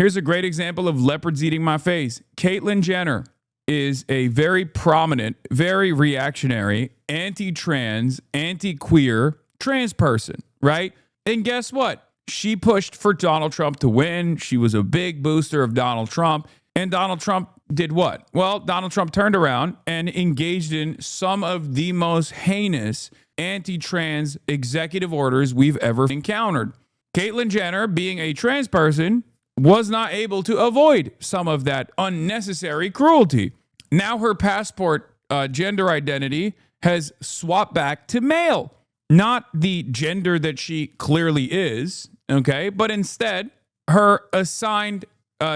Here's a great example of leopards eating my face. Caitlyn Jenner is a very prominent, very reactionary, anti-trans, anti-queer trans person, right? And guess what? She pushed for Donald Trump to win. She was a big booster of Donald Trump. And Donald Trump did what? Well, Donald Trump turned around and engaged in some of the most heinous anti-trans executive orders we've ever encountered. Caitlyn Jenner, being a trans person, was not able to avoid some of that unnecessary cruelty. Now her passport gender identity has swapped back to male. Not the gender that she clearly is, okay? But instead, her assigned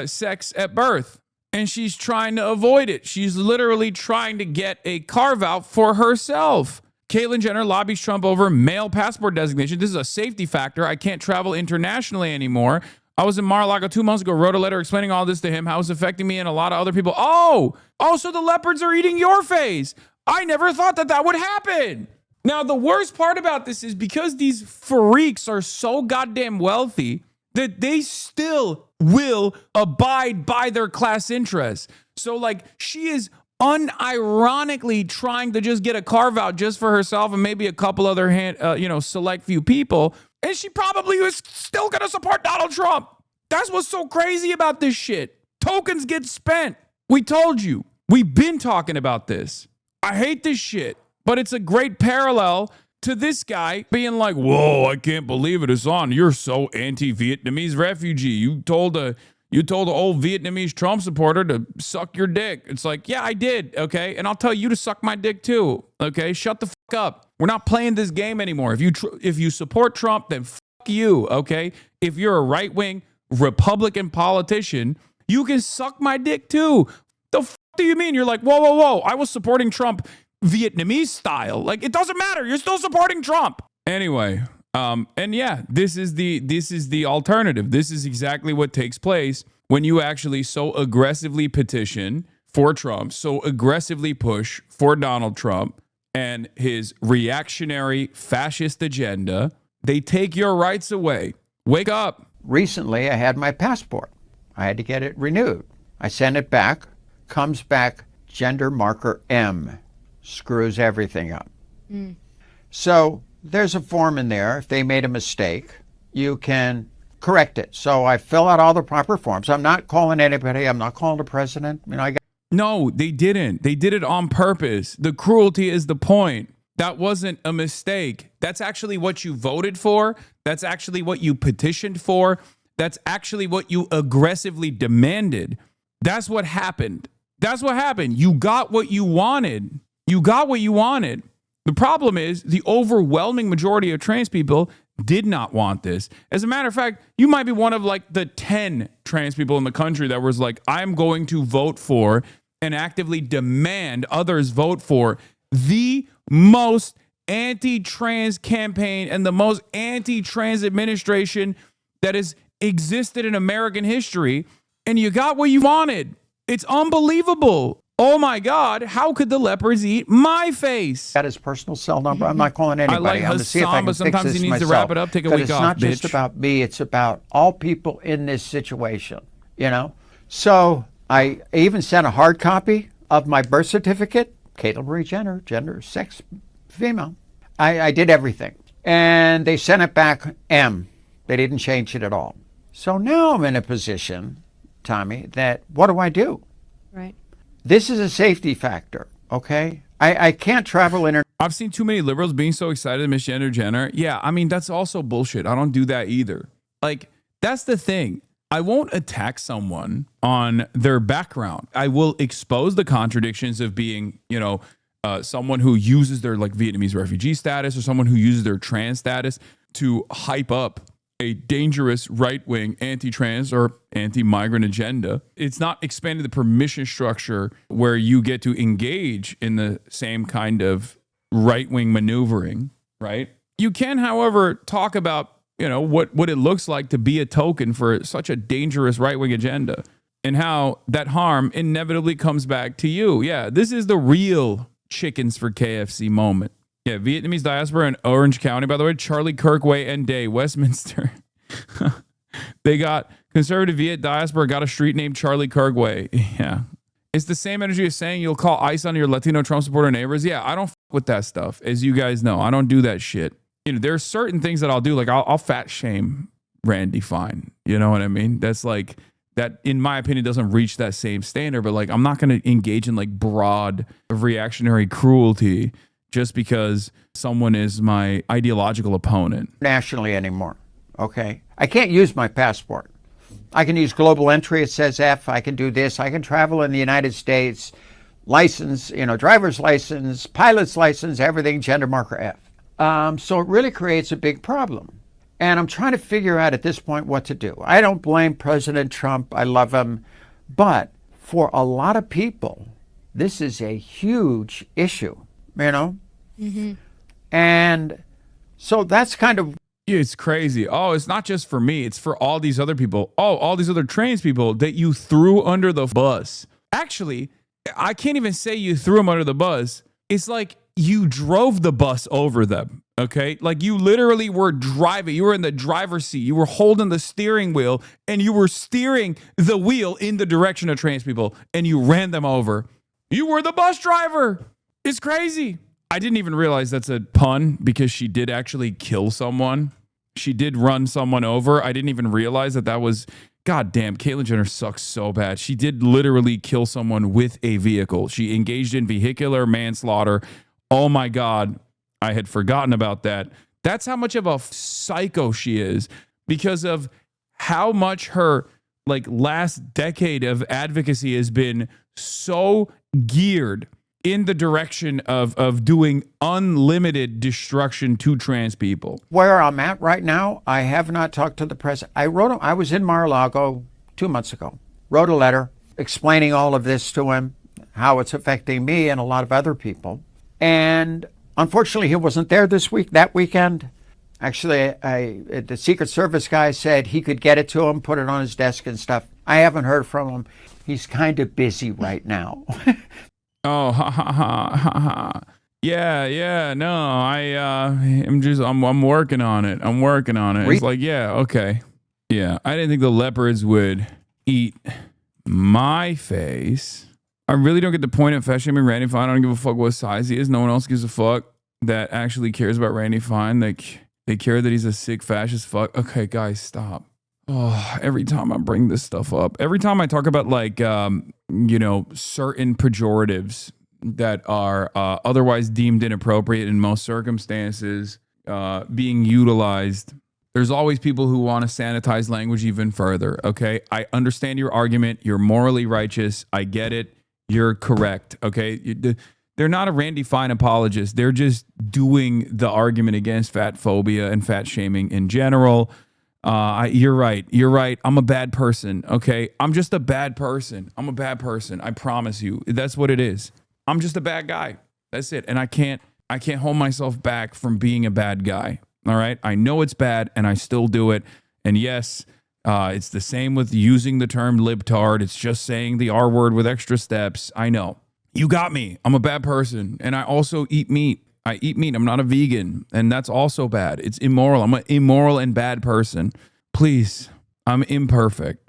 sex at birth. And she's trying to avoid it. She's literally trying to get a carve-out for herself. Caitlyn Jenner lobbies Trump over male passport designation. This is a safety factor. I can't travel internationally anymore. I was in Mar-a-Lago 2 months ago, wrote a letter explaining all this to him, how it's affecting me and a lot of other people. Oh, so the leopards are eating your face. I never thought that would happen. Now, the worst part about this is because these freaks are so goddamn wealthy that they still will abide by their class interests. So, like, she is unironically trying to just get a carve out just for herself and maybe a couple other select few people. And she probably is still going to support Donald Trump. That's what's so crazy about this shit. Tokens get spent. We told you. We've been talking about this. I hate this shit. But it's a great parallel to this guy being like, whoa, I can't believe it, Hasan. You're so anti-Vietnamese refugee. You told an old Vietnamese Trump supporter to suck your dick. It's like, yeah, I did, okay? And I'll tell you to suck my dick too, okay? Shut the fuck up. We're not playing this game anymore. If you support Trump, then fuck you, okay? If you're a right-wing Republican politician, you can suck my dick too. The fuck do you mean? You're like, whoa. I was supporting Trump Vietnamese style. Like, it doesn't matter. You're still supporting Trump. Anyway, and yeah, this is the alternative. This is exactly what takes place when you actually so aggressively petition for Trump, so aggressively push for Donald Trump and his reactionary fascist agenda. They take your rights away. Wake up. Recently, I had my passport. I had to get it renewed. I sent it back, comes back gender marker M. Screws everything up. So there's a form in there. If they made a mistake, you can correct it. So I fill out all the proper forms. I'm not calling anybody. I'm not calling the president. No, they didn't. They did it on purpose. The cruelty is the point. That wasn't a mistake. That's actually what you voted for. That's actually what you petitioned for. That's actually what you aggressively demanded. That's what happened. That's what happened. You got what you wanted. You got what you wanted. The problem is the overwhelming majority of trans people did not want this. As a matter of fact, you might be one of like the 10 trans people in the country that was like, I'm going to vote for and actively demand others vote for the most anti-trans campaign and the most anti-trans administration that has existed in American history. And you got what you wanted. It's unbelievable. Oh my God, how could the leopards eat my face? Got his personal cell number. I'm not calling anybody. I like I'm Hasan, but sometimes he needs to wrap it up, take a week off, it's not just about me. It's about all people in this situation, you know? So I even sent a hard copy of my birth certificate, Caitlyn Marie Jenner, gender, sex, female. I did everything. And they sent it back M. They didn't change it at all. So now I'm in a position, Tommy, that what do I do? Right. This is a safety factor, okay? I can't travel I've seen too many liberals being so excited to miss Caitlyn Jenner. Yeah, I mean, that's also bullshit. I don't do that either. Like, that's the thing. I won't attack someone on their background. I will expose the contradictions of being, someone who uses their like Vietnamese refugee status or someone who uses their trans status to hype up a dangerous right-wing anti-trans or anti-migrant agenda. It's not expanding the permission structure where you get to engage in the same kind of right-wing maneuvering, right? You can, however, talk about, what it looks like to be a token for such a dangerous right-wing agenda and how that harm inevitably comes back to you. Yeah, this is the real chickens for KFC moment. Yeah, Vietnamese diaspora in Orange County, by the way, Charlie Kirk Way and Day, Westminster. They got Conservative Viet diaspora got a street named Charlie Kirkway. Yeah. It's the same energy as saying you'll call ICE on your Latino Trump supporter neighbors. Yeah, I don't with that stuff. As you guys know, I don't do that shit. There's certain things that I'll do. Like I'll fat shame Randy Fine. You know what I mean? That's like, that in my opinion doesn't reach that same standard, but like I'm not going to engage in like broad reactionary cruelty just because someone is my ideological opponent. Nationally anymore. Okay. I can't use my passport. I can use global entry. It says F. I can do this. I can travel in the United States. License, driver's license, pilot's license, everything, gender marker F. So it really creates a big problem. And I'm trying to figure out at this point what to do. I don't blame President Trump. I love him. But for a lot of people, this is a huge issue, Mm-hmm. And so that's kind of... It's crazy. Oh, it's not just for me. It's for all these other people. Oh, all these other trans people that you threw under the bus. Actually, I can't even say you threw them under the bus. It's like you drove the bus over them. Okay. Like you literally were driving. You were in the driver's seat. You were holding the steering wheel and you were steering the wheel in the direction of trans people and you ran them over. You were the bus driver. It's crazy. I didn't even realize that's a pun because she did actually kill someone. She did run someone over. I didn't even realize that was, God damn, Caitlyn Jenner sucks so bad. She did literally kill someone with a vehicle. She engaged in vehicular manslaughter. Oh my God. I had forgotten about that. That's how much of a psycho she is because of how much her last decade of advocacy has been so geared in the direction of doing unlimited destruction to trans people. Where I'm at right now, I have not talked to the president. I was in Mar-a-Lago 2 months ago, wrote a letter explaining all of this to him, how it's affecting me and a lot of other people. And unfortunately, he wasn't there that weekend. Actually, the Secret Service guy said he could get it to him, put it on his desk and stuff. I haven't heard from him. He's kind of busy right now. Oh, ha, ha, ha, ha, ha. Yeah, no, I'm working on it. It's like, yeah, okay. Yeah, I didn't think the leopards would eat my face. I really don't get the point of fat shaming Randy Fine. I don't give a fuck what size he is. No one else gives a fuck that actually cares about Randy Fine. They care that he's a sick fascist fuck. Okay, guys, stop. Oh, every time I bring this stuff up, every time I talk about certain pejoratives that are otherwise deemed inappropriate in most circumstances being utilized, there's always people who want to sanitize language even further. Okay, I understand your argument. You're morally righteous. I get it. You're correct. Okay, they're not a Randy Fine apologist. They're just doing the argument against fat phobia and fat shaming in general. You're right. I'm a bad person. Okay. I'm just a bad person. I promise you. That's what it is. I'm just a bad guy. That's it. And I can't hold myself back from being a bad guy. All right. I know it's bad and I still do it. And yes, it's the same with using the term libtard. It's just saying the R word with extra steps. I know. You got me. I'm a bad person. And I also eat meat. I'm not a vegan, and that's also bad. It's immoral. I'm an immoral and bad person. Please, I'm imperfect.